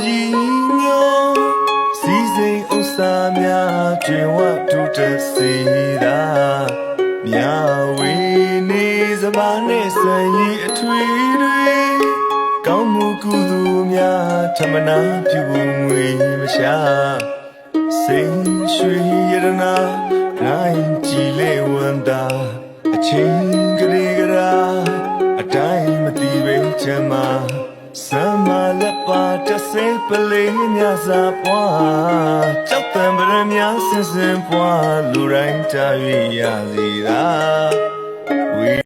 ရီညောစီစိမ်ဥစ္စာများကျွင်ဝထုတစီတာမြဝေနေစပါးနဲ့ဆန်ရီအထွေတွေကောင်းမှုကုသိုလ်များဓမ္မနာပြုငွေမရှာစိန်ရွှေရတနာနိုင်ကြည်လေဝန္တာအချင်းကလေးကရာအတိုင်းမသိပဲချမ်းမာစမ်းမလက်ပါတဆေးပလေးများစာပွားကြောက်တံပရများစင်စင်ပွားလူတိုင်းတာ၍ရစီတာ